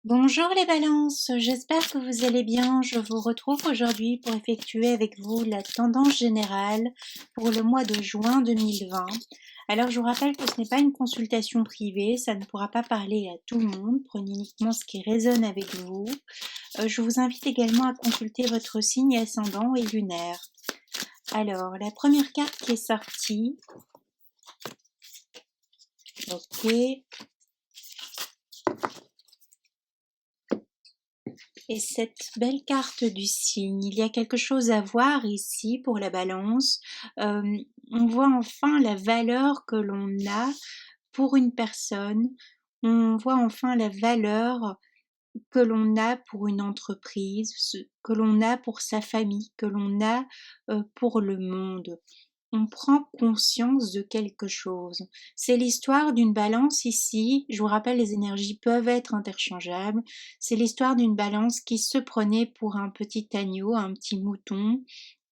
Bonjour les balances, j'espère que vous allez bien. Je vous retrouve aujourd'hui pour effectuer avec vous la tendance générale pour le mois de juin 2020. Alors je vous rappelle que ce n'est pas une consultation privée, ça ne pourra pas parler à tout le monde, prenez uniquement ce qui résonne avec vous. Je vous invite également à consulter votre signe ascendant et lunaire. Alors la première carte qui est sortie, ok. Et cette belle carte du signe, il y a quelque chose à voir ici pour la balance. On voit enfin la valeur que l'on a pour une personne. On voit enfin la valeur que l'on a pour une entreprise, que l'on a pour sa famille, que l'on a pour le monde. On prend conscience de quelque chose. C'est l'histoire d'une balance ici. Je vous rappelle, les énergies peuvent être interchangeables. C'est l'histoire d'une balance qui se prenait pour un petit agneau, un petit mouton,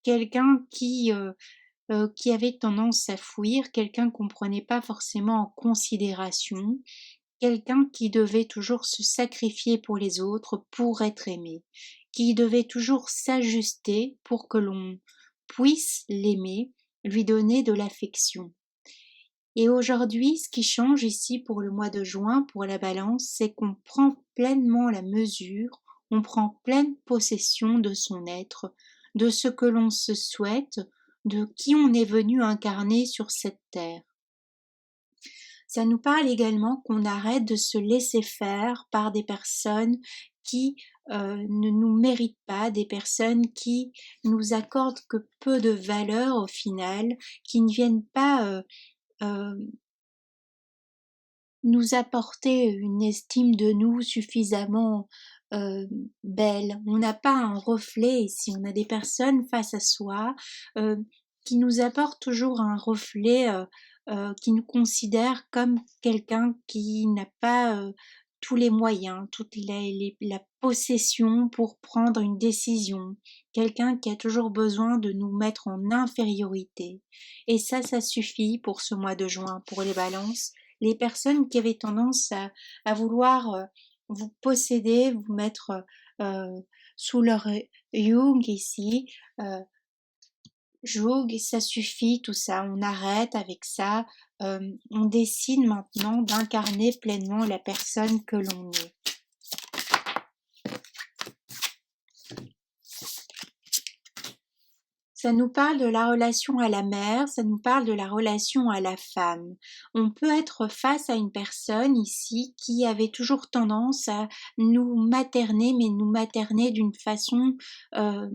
quelqu'un qui avait tendance à fuir, quelqu'un qu'on ne prenait pas forcément en considération, quelqu'un qui devait toujours se sacrifier pour les autres, pour être aimé, qui devait toujours s'ajuster pour que l'on puisse l'aimer, lui donner de l'affection. Et aujourd'hui, ce qui change ici pour le mois de juin, pour la balance, c'est qu'on prend pleinement la mesure, on prend pleine possession de son être, de ce que l'on se souhaite, de qui on est venu incarner sur cette terre. Ça nous parle également qu'on arrête de se laisser faire par des personnes qui ne nous méritent pas, des personnes qui nous accordent que peu de valeur au final, qui ne viennent pas euh, nous apporter une estime de nous suffisamment belle. On n'a pas un reflet ici, on a des personnes face à soi euh, qui nous apportent toujours un reflet, qui nous considèrent comme quelqu'un qui n'a pas tous les moyens, toute la possession pour prendre une décision, quelqu'un qui a toujours besoin de nous mettre en infériorité. Et ça suffit pour ce mois de juin, pour les balances. Les personnes qui avaient tendance à vouloir vous posséder, vous mettre euh, sous leur joug ici, euh, joug, ça suffit, tout ça, on arrête avec ça, on décide maintenant d'incarner pleinement la personne que l'on est. Ça nous parle de la relation à la mère, ça nous parle de la relation à la femme. On peut être face à une personne ici qui avait toujours tendance à nous materner, mais nous materner d'une façon euh,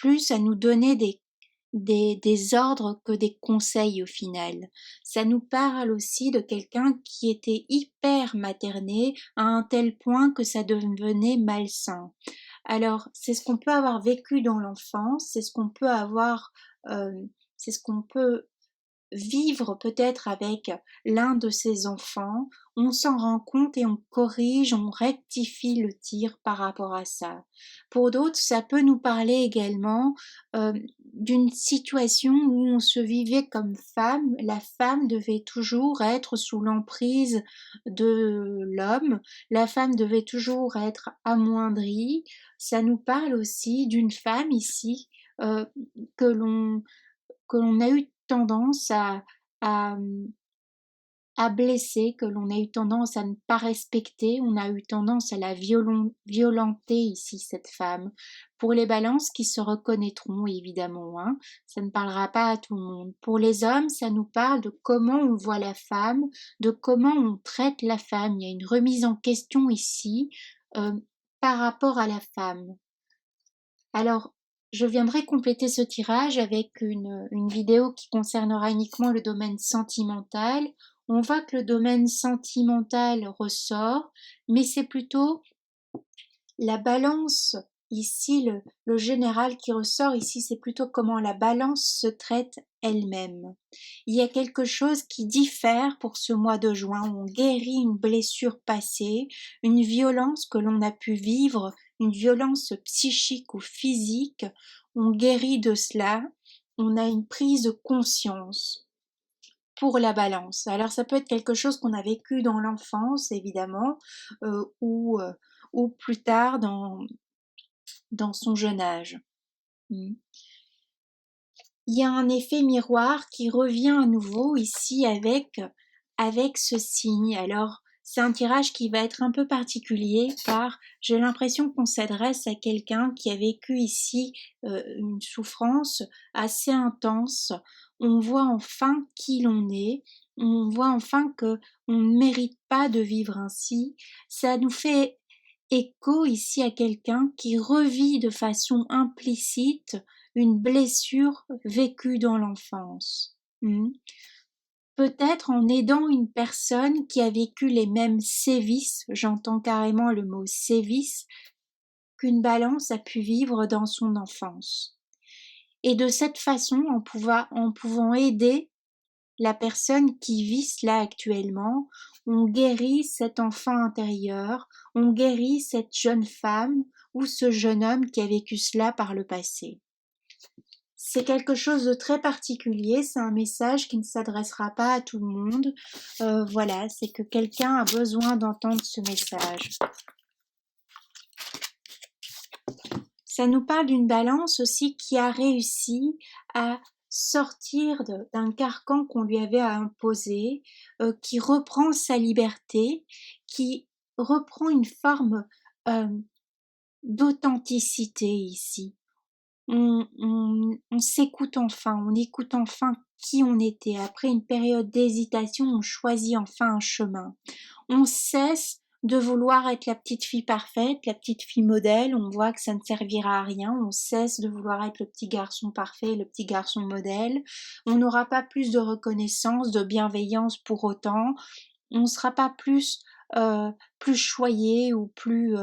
plus à nous donner des ordres que des conseils au final. Ça nous parle aussi de quelqu'un qui était hyper materné à un tel point que ça devenait malsain. Alors, c'est ce qu'on peut avoir vécu dans l'enfance, c'est ce qu'on peut avoir, euh, c'est ce qu'on peut vivre peut-être avec l'un de ses enfants, on s'en rend compte et on corrige, on rectifie le tir par rapport à ça. Pour d'autres, ça peut nous parler également d'une situation où on se vivait comme femme, la femme devait toujours être sous l'emprise de l'homme, la femme devait toujours être amoindrie. Ça nous parle aussi d'une femme ici euh, que l'on que l'on a eu tendance à, à blesser, que l'on a eu tendance à ne pas respecter, on a eu tendance à la violenter ici, cette femme. Pour les balances qui se reconnaîtront, évidemment, hein, ça ne parlera pas à tout le monde. Pour les hommes, ça nous parle de comment on voit la femme, de comment on traite la femme. Il y a une remise en question ici euh, par rapport à la femme. Alors, je viendrai compléter ce tirage avec une vidéo qui concernera uniquement le domaine sentimental. On voit que le domaine sentimental ressort, mais c'est plutôt la balance. Ici, le général qui ressort ici, c'est plutôt comment la balance se traite elle-même. Il y a quelque chose qui diffère pour ce mois de juin. On guérit une blessure passée, une violence que l'on a pu vivre, une violence psychique ou physique. On guérit de cela. On a une prise de conscience. pour la balance. Alors ça peut être quelque chose qu'on a vécu dans l'enfance, évidemment, ou plus tard dans son jeune âge. Mm. Il y a un effet miroir qui revient à nouveau ici avec ce signe. Alors, c'est un tirage qui va être un peu particulier car j'ai l'impression qu'on s'adresse à quelqu'un qui a vécu ici une souffrance assez intense. On voit enfin qui l'on est. On voit enfin que on ne mérite pas de vivre ainsi. Ça nous fait écho ici à quelqu'un qui revit de façon implicite une blessure vécue dans l'enfance. Peut-être en aidant une personne qui a vécu les mêmes sévices, j'entends carrément le mot sévices, qu'une balance a pu vivre dans son enfance. Et de cette façon, en pouvant aider la personne qui vit cela actuellement, on guérit cet enfant intérieur, on guérit cette jeune femme ou ce jeune homme qui a vécu cela par le passé. C'est quelque chose de très particulier, c'est un message qui ne s'adressera pas à tout le monde. Voilà, c'est que quelqu'un a besoin d'entendre ce message. Ça nous parle d'une balance aussi qui a réussi à sortir d'un carcan qu'on lui avait imposé, qui reprend sa liberté, qui reprend une forme d'authenticité ici. On s'écoute enfin, on écoute enfin qui on était. Après une période d'hésitation, on choisit enfin un chemin. On cesse de vouloir être la petite fille parfaite, la petite fille modèle, on voit que ça ne servira à rien, on cesse de vouloir être le petit garçon parfait, le petit garçon modèle, on n'aura pas plus de reconnaissance, de bienveillance pour autant, on ne sera pas plus choyé ou plus...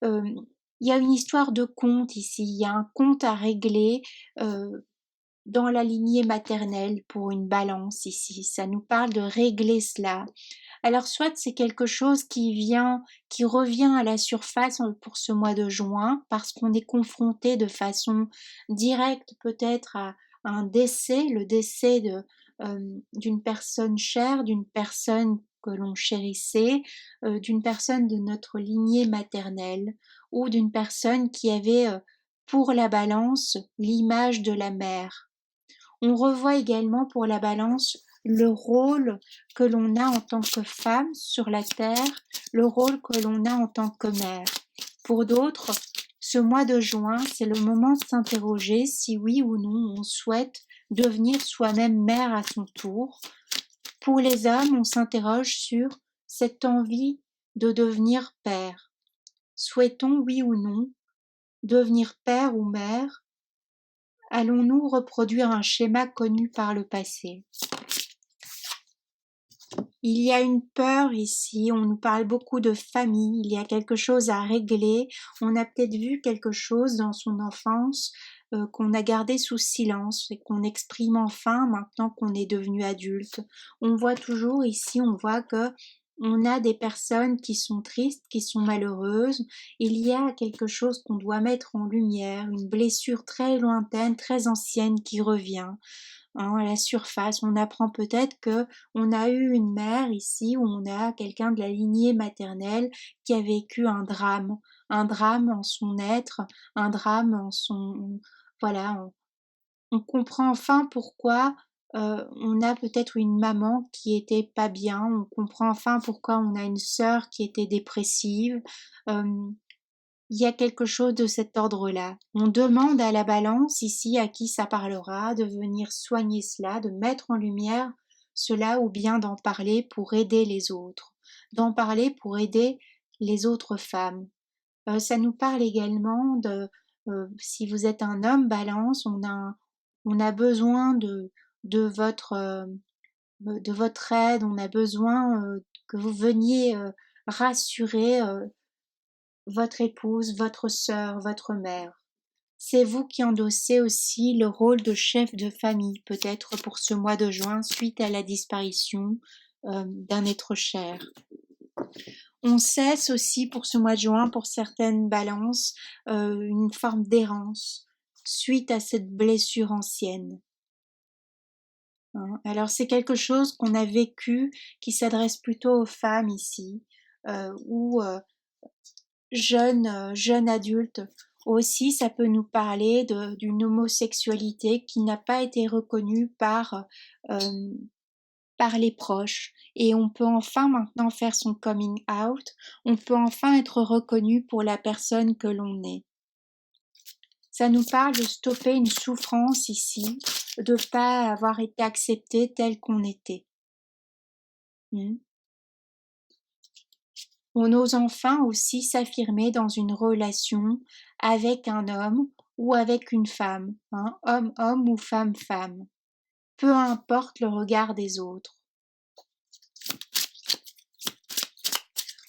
il y a une histoire de compte ici, il y a un compte à régler dans la lignée maternelle pour une balance ici. Ça nous parle de régler cela. Alors soit c'est quelque chose qui revient à la surface pour ce mois de juin parce qu'on est confronté de façon directe peut-être à un décès, le décès d'une personne chère, d'une personne que l'on chérissait, d'une personne de notre lignée maternelle ou d'une personne qui avait pour la balance l'image de la mère. On revoit également pour la balance le rôle que l'on a en tant que femme sur la terre, le rôle que l'on a en tant que mère. Pour d'autres, ce mois de juin, c'est le moment de s'interroger si oui ou non on souhaite devenir soi-même mère à son tour. Pour les hommes, on s'interroge sur cette envie de devenir père. Souhaitons, oui ou non, devenir père ou mère? Allons-nous reproduire un schéma connu par le passé? Il y a une peur ici, on nous parle beaucoup de famille, il y a quelque chose à régler, on a peut-être vu quelque chose dans son enfance qu'on a gardé sous silence et qu'on exprime enfin maintenant qu'on est devenu adulte. On voit toujours ici, on voit que on a des personnes qui sont tristes, qui sont malheureuses. Il y a quelque chose qu'on doit mettre en lumière, une blessure très lointaine, très ancienne qui revient à la surface. On apprend peut-être que on a eu une mère ici, où on a quelqu'un de la lignée maternelle qui a vécu un drame en son être, un drame en son... Voilà, on comprend enfin pourquoi on a peut-être une maman qui était pas bien, on comprend enfin pourquoi on a une sœur qui était dépressive. Il y a quelque chose de cet ordre-là. On demande à la balance ici à qui ça parlera de venir soigner cela, de mettre en lumière cela ou bien d'en parler pour aider les autres, d'en parler pour aider les autres femmes. Ça nous parle également si vous êtes un homme balance, on a besoin de votre aide, on a besoin que vous veniez rassurer votre épouse, votre sœur, votre mère. C'est vous qui endossez aussi le rôle de chef de famille, peut-être pour ce mois de juin, suite à la disparition d'un être cher. On cesse aussi pour ce mois de juin, pour certaines balances, une forme d'errance suite à cette blessure ancienne. hein. Alors c'est quelque chose qu'on a vécu, qui s'adresse plutôt aux femmes ici, ou jeunes adultes. Aussi, ça peut nous parler d'une homosexualité qui n'a pas été reconnue euh, par les proches. Et on peut enfin maintenant faire son coming out, on peut enfin être reconnu pour la personne que l'on est. Ça nous parle de stopper une souffrance ici, de pas avoir été accepté tel qu'on était. On ose enfin aussi s'affirmer dans une relation avec un homme ou avec une femme, hein, homme-homme ou femme-femme. Peu importe le regard des autres.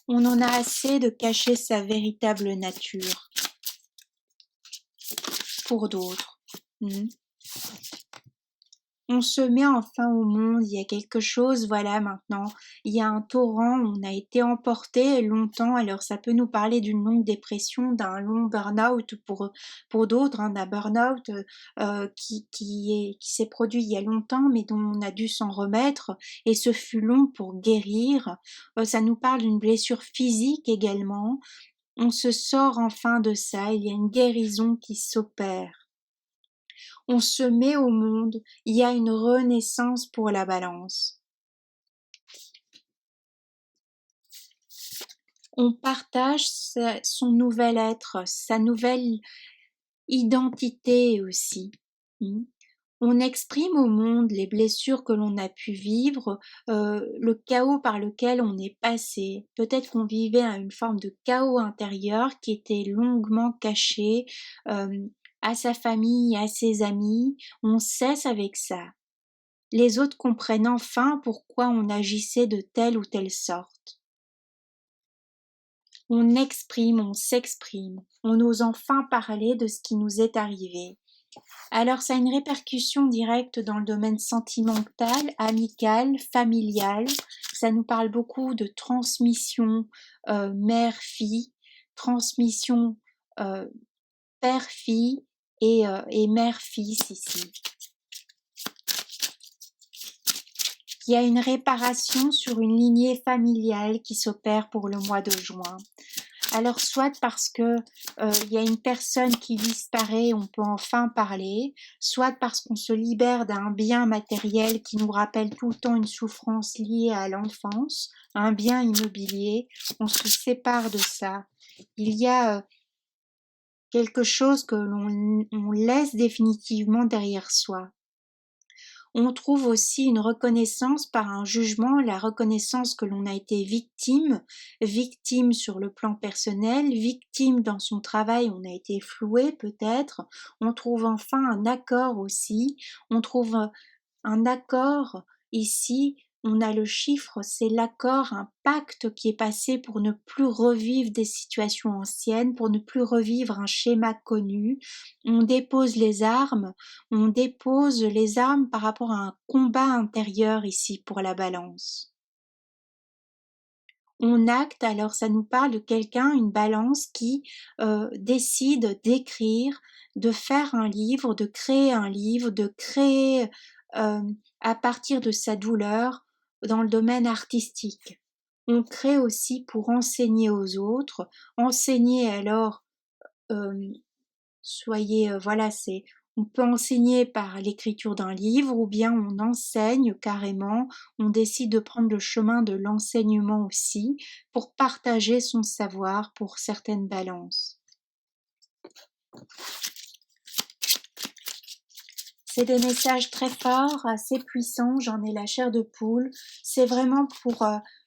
On en a assez de cacher sa véritable nature pour d'autres. On se met enfin au monde, il y a quelque chose, voilà maintenant, il y a un torrent, on a été emporté longtemps, alors ça peut nous parler d'une longue dépression, d'un long burn-out pour d'autres, hein, d'un burn-out qui s'est produit il y a longtemps mais dont on a dû s'en remettre et ce fut long pour guérir. Ça nous parle d'une blessure physique également, on se sort enfin de ça, il y a une guérison qui s'opère. On se met au monde, il y a une renaissance pour la balance. On partage son nouvel être, sa nouvelle identité aussi. On exprime au monde les blessures que l'on a pu vivre, le chaos par lequel on est passé. Peut-être qu'on vivait une forme de chaos intérieur qui était longuement caché à sa famille, à ses amis. On cesse avec ça. Les autres comprennent enfin pourquoi on agissait de telle ou telle sorte. On exprime, on s'exprime, on ose enfin parler de ce qui nous est arrivé. Alors ça a une répercussion directe dans le domaine sentimental, amical, familial. Ça nous parle beaucoup de transmission mère-fille, transmission père-fille et mère-fils ici. Il y a une réparation sur une lignée familiale qui s'opère pour le mois de juin. Alors soit parce que il y a une personne qui disparaît, on peut enfin parler, soit parce qu'on se libère d'un bien matériel qui nous rappelle tout le temps une souffrance liée à l'enfance, un bien immobilier, on se sépare de ça. Il y a quelque chose que l'on laisse définitivement derrière soi. On trouve aussi une reconnaissance par un jugement, la reconnaissance que l'on a été victime sur le plan personnel, victime dans son travail, on a été floué peut-être. On trouve enfin un accord aussi, on trouve un accord ici, on a le chiffre, c'est l'accord, un pacte qui est passé pour ne plus revivre des situations anciennes, pour ne plus revivre un schéma connu. On dépose les armes par rapport à un combat intérieur ici pour la balance. On acte, alors ça nous parle de quelqu'un, une balance qui décide d'écrire, de faire un livre, de créer à partir de sa douleur dans le domaine artistique. On crée aussi pour enseigner aux autres, enseigner alors, on peut enseigner par l'écriture d'un livre ou bien on enseigne carrément, on décide de prendre le chemin de l'enseignement aussi pour partager son savoir pour certaines balances. C'est des messages très forts, assez puissants, j'en ai la chair de poule. C'est vraiment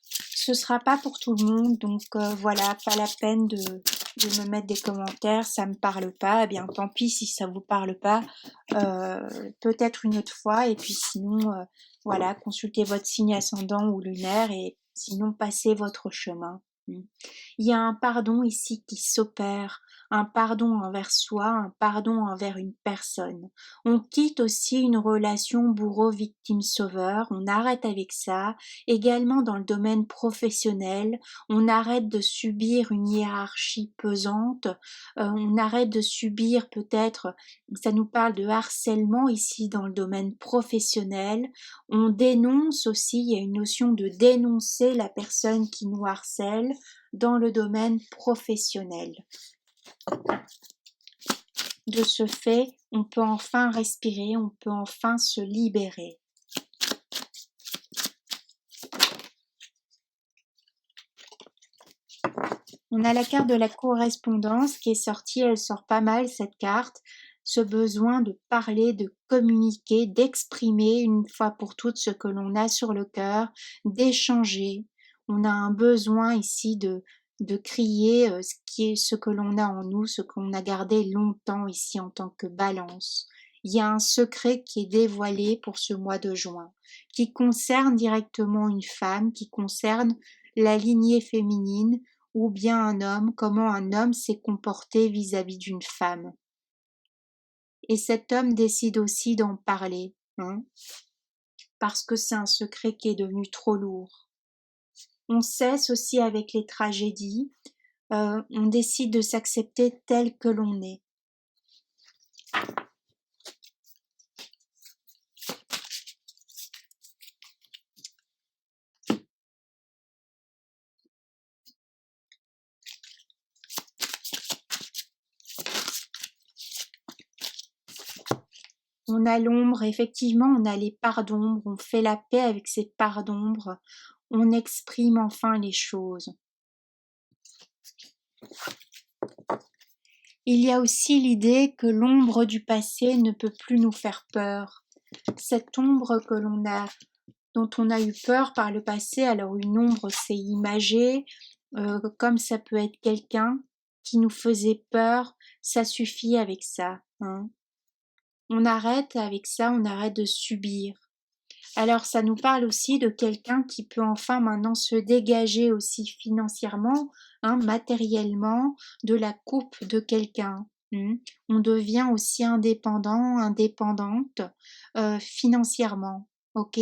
ce sera pas pour tout le monde, donc voilà, pas la peine de me mettre des commentaires, ça me parle pas, eh bien tant pis si ça vous parle pas, peut-être une autre fois, et puis sinon, voilà, consultez votre signe ascendant ou lunaire, et sinon passez votre chemin. Mm. Il y a un pardon ici qui s'opère, un pardon envers soi, un pardon envers une personne. On quitte aussi une relation bourreau-victime-sauveur, on arrête avec ça. Également dans le domaine professionnel, on arrête de subir une hiérarchie pesante, on arrête de subir peut-être, ça nous parle de harcèlement ici dans le domaine professionnel. On dénonce aussi, il y a une notion de dénoncer la personne qui nous harcèle dans le domaine professionnel. De ce fait, on peut enfin respirer, on peut enfin se libérer. On a la carte de la correspondance qui est sortie, elle sort pas mal cette carte. Ce besoin de parler, de communiquer, d'exprimer une fois pour toutes ce que l'on a sur le cœur, d'échanger. On a un besoin ici de crier ce que l'on a en nous, ce qu'on a gardé longtemps ici en tant que balance. Il y a un secret qui est dévoilé pour ce mois de juin, qui concerne directement une femme, qui concerne la lignée féminine, ou bien un homme, comment un homme s'est comporté vis-à-vis d'une femme. Et cet homme décide aussi d'en parler, hein, parce que c'est un secret qui est devenu trop lourd. On cesse aussi avec les tragédies, on décide de s'accepter tel que l'on est. On a l'ombre, effectivement, on a les parts d'ombre, on fait la paix avec ces parts d'ombre, on exprime enfin les choses. Il y a aussi l'idée que l'ombre du passé ne peut plus nous faire peur. Cette ombre que l'on a, dont on a eu peur par le passé, alors une ombre c'est imagé, comme ça peut être quelqu'un qui nous faisait peur, ça suffit avec ça, hein. On arrête avec ça, on arrête de subir. Alors ça nous parle aussi de quelqu'un qui peut enfin maintenant se dégager aussi financièrement, hein, matériellement, de la coupe de quelqu'un. On devient aussi indépendant, indépendante financièrement, ok?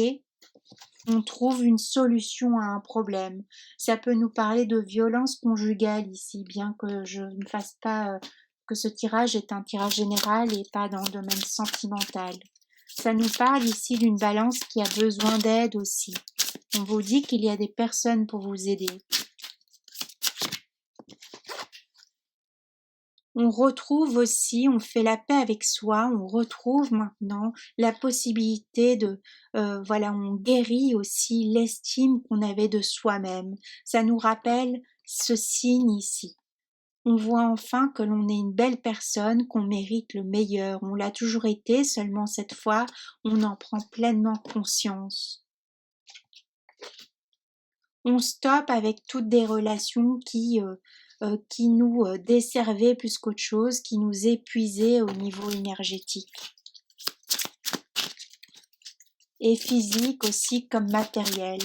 On trouve une solution à un problème. Ça peut nous parler de violence conjugale ici, bien que je ne fasse pas que ce tirage est un tirage général et pas dans le domaine sentimental. Ça nous parle ici d'une balance qui a besoin d'aide aussi. On vous dit qu'il y a des personnes pour vous aider. On retrouve aussi, on fait la paix avec soi, on retrouve maintenant la possibilité voilà, on guérit aussi l'estime qu'on avait de soi-même. Ça nous rappelle ce signe ici. On voit enfin que l'on est une belle personne, qu'on mérite le meilleur. On l'a toujours été, seulement cette fois, on en prend pleinement conscience. On stoppe avec toutes des relations qui nous desservaient plus qu'autre chose, qui nous épuisaient au niveau énergétique. Et physique aussi comme matériel.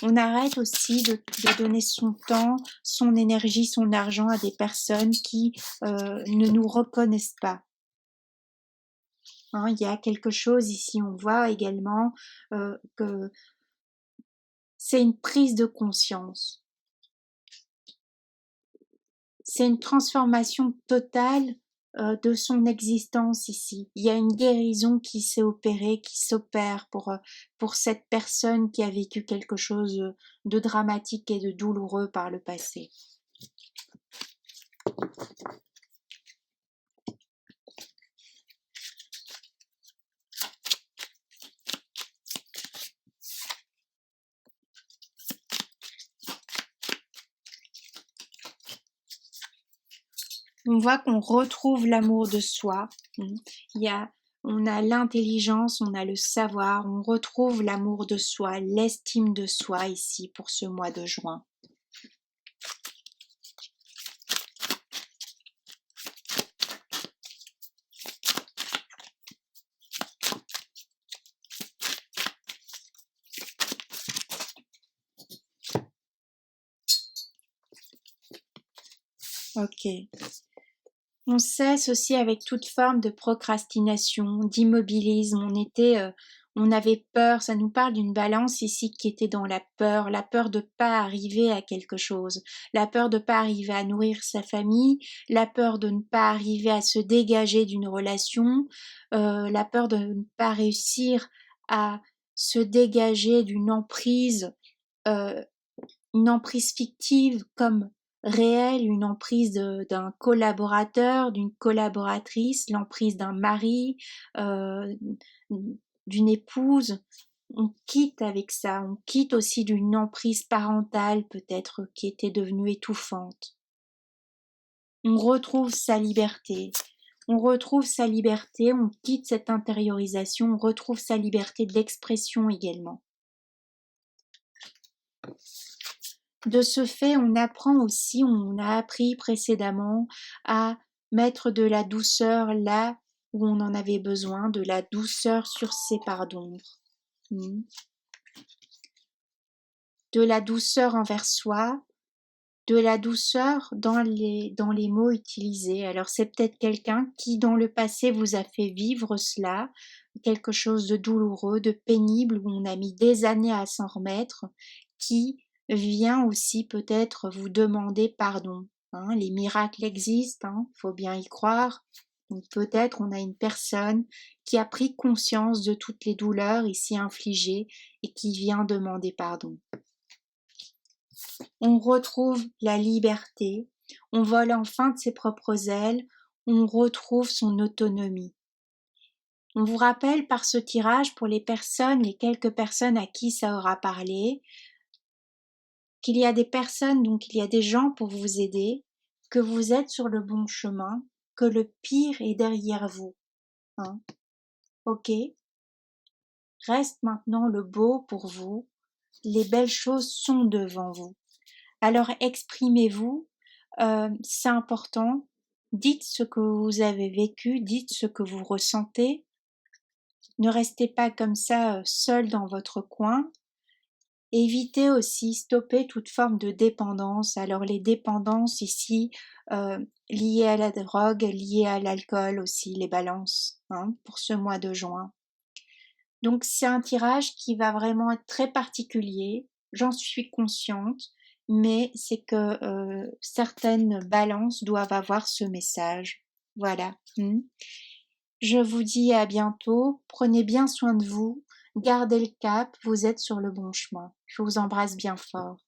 On arrête aussi de donner son temps, son énergie, son argent à des personnes qui ne nous reconnaissent pas. Hein, il y a quelque chose ici, on voit également que c'est une prise de conscience. C'est une transformation totale de son existence ici. Il y a une guérison qui s'est opérée, qui s'opère pour cette personne qui a vécu quelque chose de dramatique et de douloureux par le passé. On voit qu'on retrouve l'amour de soi. On a l'intelligence, on a le savoir, on retrouve l'amour de soi, l'estime de soi ici pour ce mois de juin. Ok. On cesse aussi avec toute forme de procrastination, d'immobilisme. On avait peur. Ça nous parle d'une balance ici qui était dans la peur de pas arriver à quelque chose, la peur de pas arriver à nourrir sa famille, la peur de ne pas arriver à se dégager d'une relation, la peur de ne pas réussir à se dégager euh, une emprise fictive comme réelle, une emprise d'un collaborateur, d'une collaboratrice, l'emprise d'un mari, euh, d'une épouse. On quitte avec ça, on quitte aussi d'une emprise parentale peut-être qui était devenue étouffante. On retrouve sa liberté. On retrouve sa liberté, on quitte cette intériorisation, on retrouve sa liberté d'expression également. De ce fait, on apprend aussi, on a appris précédemment à mettre de la douceur là où on en avait besoin, de la douceur sur ses parts d'ombre. De la douceur envers soi, de la douceur dans les mots utilisés. Alors c'est peut-être quelqu'un qui dans le passé vous a fait vivre cela, quelque chose de douloureux, de pénible, où on a mis des années à s'en remettre, qui vient aussi peut-être vous demander pardon. Les miracles existent, faut bien y croire. Donc peut-être on a une personne qui a pris conscience de toutes les douleurs ici infligées et qui vient demander pardon. On retrouve la liberté, on vole enfin de ses propres ailes, on retrouve son autonomie. On vous rappelle par ce tirage, pour les quelques personnes à qui ça aura parlé, qu'il y a des personnes, donc il y a des gens pour vous aider, que vous êtes sur le bon chemin, que le pire est derrière vous. Ok? Reste maintenant le beau pour vous, les belles choses sont devant vous. Alors exprimez-vous, c'est important, dites ce que vous avez vécu, dites ce que vous ressentez, ne restez pas comme ça seul dans votre coin. Évitez aussi, stoppez toute forme de dépendance. Alors les dépendances ici, liées à la drogue, liées à l'alcool aussi, les balances, pour ce mois de juin. Donc c'est un tirage qui va vraiment être très particulier, j'en suis consciente, mais c'est que certaines balances doivent avoir ce message. Voilà. Je vous dis à bientôt, prenez bien soin de vous, gardez le cap, vous êtes sur le bon chemin. Je vous embrasse bien fort.